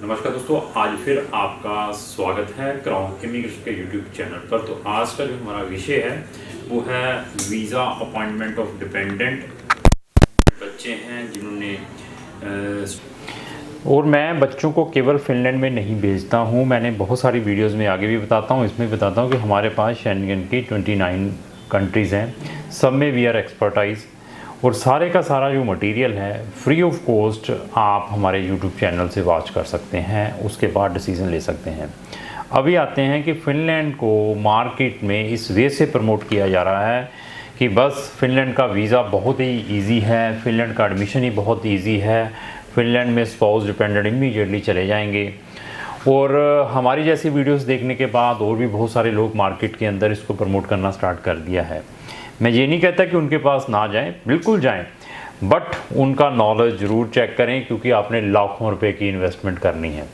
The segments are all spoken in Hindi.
नमस्कार दोस्तों, आज फिर आपका स्वागत है क्राउन इमिग्रेशन के यूट्यूब चैनल पर। तो आज का जो हमारा विषय है वो है वीज़ा अपॉइंटमेंट ऑफ डिपेंडेंट बच्चे हैं जिन्होंने और मैं बच्चों को केवल फिनलैंड में नहीं भेजता हूँ। मैंने बहुत सारी वीडियोस में आगे भी बताता हूँ, इसमें बताता हूँ कि हमारे पास शेंगन की 29 कंट्रीज़ हैं, सब में वी आर एक्सपर्टाइज और सारे का सारा जो मटेरियल है फ्री ऑफ कॉस्ट आप हमारे यूट्यूब चैनल से वॉच कर सकते हैं, उसके बाद डिसीज़न ले सकते हैं। अभी आते हैं कि फ़िनलैंड को मार्केट में इस वे से प्रमोट किया जा रहा है कि बस फ़िनलैंड का वीज़ा बहुत ही ईजी है, फ़िनलैंड का एडमिशन ही बहुत ईजी है, फ़िनलैंड में स्पाउस डिपेंडेंट इमीडिएटली चले जाएंगे। और हमारी जैसी वीडियोस देखने के बाद और भी बहुत सारे लोग मार्केट के अंदर इसको प्रमोट करना स्टार्ट कर दिया है। मैं ये नहीं कहता कि उनके पास ना जाएं, बिल्कुल जाएं, बट उनका नॉलेज ज़रूर चेक करें क्योंकि आपने लाखों रुपए की इन्वेस्टमेंट करनी है।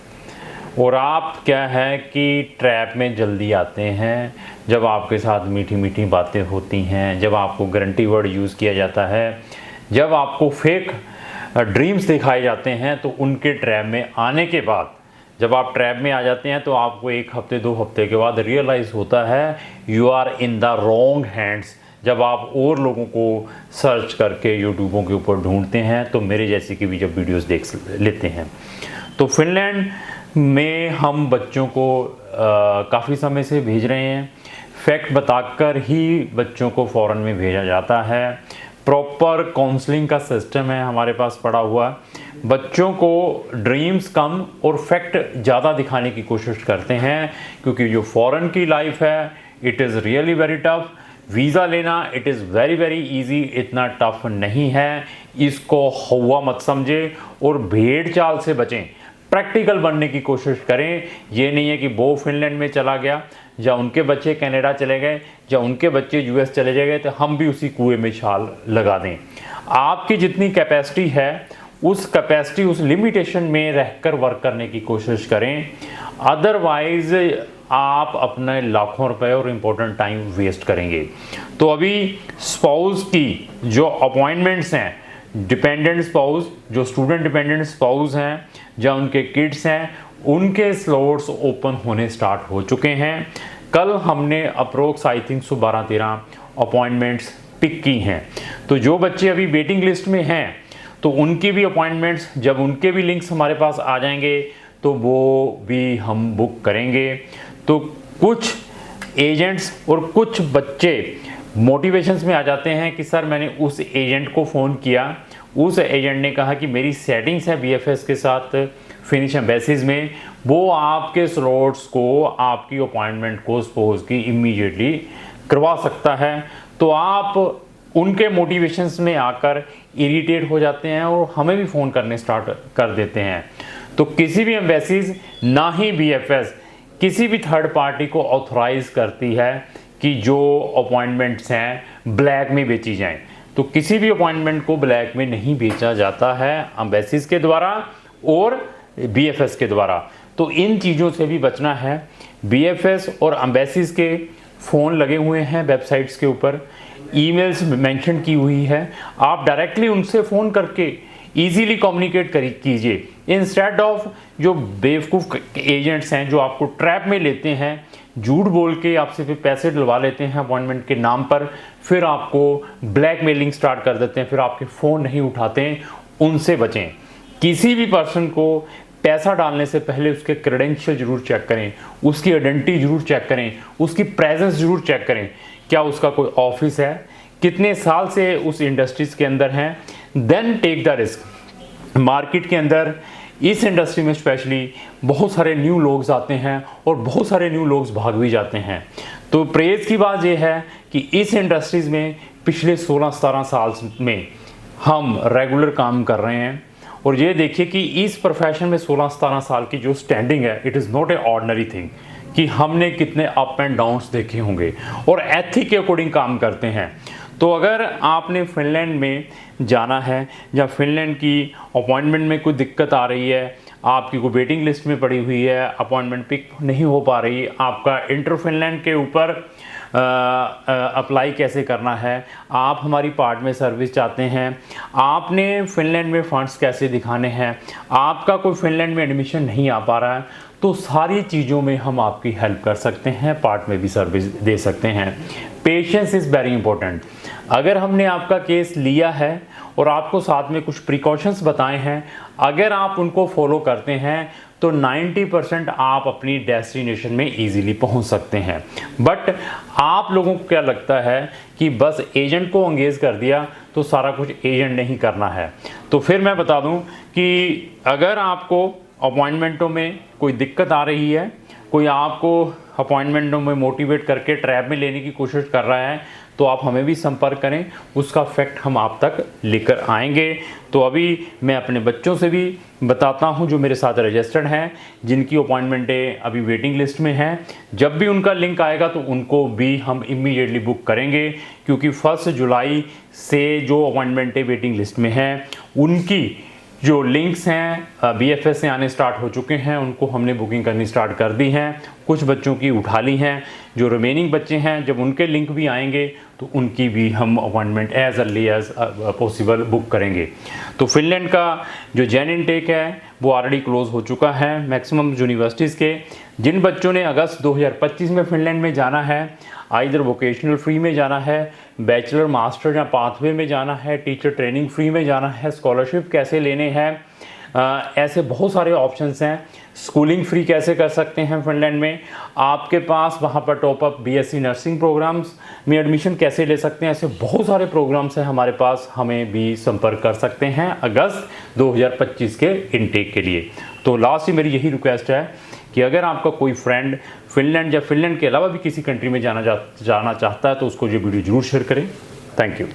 और आप क्या है कि ट्रैप में जल्दी आते हैं जब आपके साथ मीठी मीठी बातें होती हैं, जब आपको गारंटी वर्ड यूज़ किया जाता है, जब आपको फेक ड्रीम्स दिखाए जाते हैं, तो उनके ट्रैप में आने के बाद जब आप ट्रैप में आ जाते हैं तो आपको 1 हफ्ते 2 हफ्ते के बाद रियलाइज़ होता है you are in the wrong hands. जब आप और लोगों को सर्च करके यूट्यूबों के ऊपर ढूंढते हैं तो मेरे जैसे की भी जब वीडियोस देख लेते हैं। तो फिनलैंड में हम बच्चों को काफ़ी समय से भेज रहे हैं, फैक्ट बताकर ही बच्चों को फ़ॉरेन में भेजा जाता है। प्रॉपर काउंसलिंग का सिस्टम है हमारे पास पड़ा हुआ। बच्चों को ड्रीम्स कम और फैक्ट ज़्यादा दिखाने की कोशिश करते हैं क्योंकि जो फ़ॉरेन की लाइफ है it is really very tough. Visa लेना it is very very easy, इतना टफ नहीं है, इसको हवा मत समझे और भेड़ चाल से बचें, प्रैक्टिकल बनने की कोशिश करें। ये नहीं है कि वो फिनलैंड में चला गया या उनके बच्चे कनाडा चले गए या उनके बच्चे यूएस चले गए तो हम भी उसी कुएं में छाल लगा दें। आपकी जितनी कैपेसिटी है उस कैपेसिटी उस लिमिटेशन में रहकर वर्क करने की कोशिश करें, अदरवाइज़ आप अपने लाखों रुपए और इम्पोर्टेंट टाइम वेस्ट करेंगे। तो अभी स्पाउस की जो अपॉइंटमेंट्स हैं, डिपेंडेंट स्पाउस, जो स्टूडेंट डिपेंडेंट स्पाउस हैं या उनके किड्स हैं, उनके स्लॉट्स ओपन होने स्टार्ट हो चुके हैं। कल हमने approx I think 12-13 appointments pick की हैं। तो जो बच्चे अभी वेटिंग लिस्ट में हैं तो उनकी भी अपॉइंटमेंट्स, जब उनके भी लिंक्स हमारे पास आ जाएंगे तो वो भी हम बुक करेंगे। तो कुछ एजेंट्स और कुछ बच्चे मोटिवेशंस में आ जाते हैं कि सर मैंने उस एजेंट को फ़ोन किया, उस एजेंट ने कहा कि मेरी सेटिंग्स है बीएफएस के साथ फिनिश एम्बेसीज में, वो आपके स्लॉट्स को, आपकी अपॉइंटमेंट को सपोज की इमीडिएटली करवा सकता है। तो आप उनके मोटिवेशंस में आकर इरिटेट हो जाते हैं और हमें भी फ़ोन करने स्टार्ट कर देते हैं। तो किसी भी एम्बेसीज, ना ही बीएफएस किसी भी थर्ड पार्टी को ऑथराइज़ करती है कि जो अपॉइंटमेंट्स हैं ब्लैक में बेची जाएं। तो किसी भी अपॉइंटमेंट को ब्लैक में नहीं बेचा जाता है एम्बेसीज के द्वारा और बीएफएस के द्वारा। तो इन चीज़ों से भी बचना है। बीएफएस और एम्बेसीज के फ़ोन लगे हुए हैं वेबसाइट्स के ऊपर, ईमेल्स मेंशन की हुई है, आप डायरेक्टली उनसे फ़ोन करके ईजीली कम्युनिकेट कीजिए इंस्टेड ऑफ जो बेवकूफ़ एजेंट्स हैं जो आपको ट्रैप में लेते हैं, झूठ बोल के आपसे फिर पैसे डलवा लेते हैं अपॉइंटमेंट के नाम पर, फिर आपको ब्लैकमेलिंग स्टार्ट कर देते हैं, फिर आपके फ़ोन नहीं उठाते हैं। उनसे बचें। किसी भी पर्सन को पैसा डालने से पहले उसके क्रेडेंशियल ज़रूर चेक करें, उसकी आइडेंटिटी ज़रूर चेक करें, उसकी प्रेजेंस ज़रूर चेक करें, क्या उसका कोई ऑफिस है, कितने साल से उस इंडस्ट्रीज़ के अंदर हैं, then take the risk. Market के अंदर इस इंडस्ट्री में स्पेशली बहुत सारे न्यू लोग आते हैं और बहुत सारे न्यू लोग भाग भी जाते हैं। तो प्रेज़ की बात यह है कि इस इंडस्ट्रीज़ में पिछले 16-17 साल में हम रेगुलर काम कर रहे हैं और ये देखिए कि इस प्रोफेशन में 16-17 साल की जो स्टैंडिंग है it is not a ordinary thing कि हमने कितने अप एंड डाउन्स देखे होंगे और एथिक के अकॉर्डिंग काम करते हैं। तो अगर आपने फिनलैंड में जाना है या फिनलैंड की अपॉइंटमेंट में कोई दिक्कत आ रही है, आपकी कोई वेटिंग लिस्ट में पड़ी हुई है, अपॉइंटमेंट पिक नहीं हो पा रही, आपका इंटर फिनलैंड के ऊपर अप्लाई कैसे करना है, आप हमारी पार्ट में सर्विस चाहते हैं, आपने फिनलैंड में फ़ंड्स कैसे दिखाने हैं, आपका कोई फिनलैंड में एडमिशन नहीं आ पा रहा है, तो सारी चीज़ों में हम आपकी हेल्प कर सकते हैं, पार्ट में भी सर्विस दे सकते हैं। Patience is very important. अगर हमने आपका केस लिया है और आपको साथ में कुछ प्रिकॉशंस बताए हैं, अगर आप उनको फॉलो करते हैं तो 90% आप अपनी डेस्टिनेशन में इजीली पहुंच सकते हैं। बट आप लोगों को क्या लगता है कि बस एजेंट को एंगेज कर दिया तो सारा कुछ एजेंट ने ही करना है। तो फिर मैं बता दूं कि अगर आपको अपॉइंटमेंटों में कोई दिक्कत आ रही है, कोई आपको अपॉइंटमेंटों में मोटिवेट करके ट्रैप में लेने की कोशिश कर रहा है, तो आप हमें भी संपर्क करें, उसका फैक्ट हम आप तक लेकर आएंगे। तो अभी मैं अपने बच्चों से भी बताता हूं जो मेरे साथ रजिस्टर्ड हैं, जिनकी अपॉइंटमेंटें अभी वेटिंग लिस्ट में हैं। जब भी उनका लिंक आएगा तो उनको भी हम इमीडिएटली बुक करेंगे, क्योंकि 1 जुलाई से जो अपॉइंटमेंटें वेटिंग लिस्ट में हैं उनकी जो लिंक्स हैं BFS से आने स्टार्ट हो चुके हैं, उनको हमने बुकिंग करनी स्टार्ट कर दी हैं। कुछ बच्चों की उठा ली हैं। जो रिमेनिंग बच्चे हैं, जब उनके लिंक भी आएंगे तो उनकी भी हम appointment as early as possible book करेंगे। तो फिनलैंड का जो जैन इनटेक है वो ऑलरेडी क्लोज हो चुका है मैक्सिमम यूनिवर्सिटीज़ के। जिन बच्चों ने अगस्त 2025 में फिनलैंड में जाना है, आइदर वोकेशनल फ्री में जाना है, बैचलर मास्टर या पाथवे में जाना है, टीचर ट्रेनिंग फ्री में जाना है, स्कॉलरशिप कैसे लेने हैं, ऐसे बहुत सारे ऑप्शंस हैं। स्कूलिंग फ्री कैसे कर सकते हैं फिनलैंड में, आपके पास वहाँ पर top up BSc nursing programmes में एडमिशन कैसे ले सकते हैं, ऐसे बहुत सारे प्रोग्राम्स हैं हमारे पास। हमें भी संपर्क कर सकते हैं अगस्त 2025 के इनटेक के लिए। तो लास्ट ही मेरी यही रिक्वेस्ट है कि अगर आपका कोई फ्रेंड फिनलैंड या फिनलैंड के अलावा भी किसी कंट्री में जाना चाहता है तो उसको ये वीडियो ज़रूर शेयर करें। Thank you.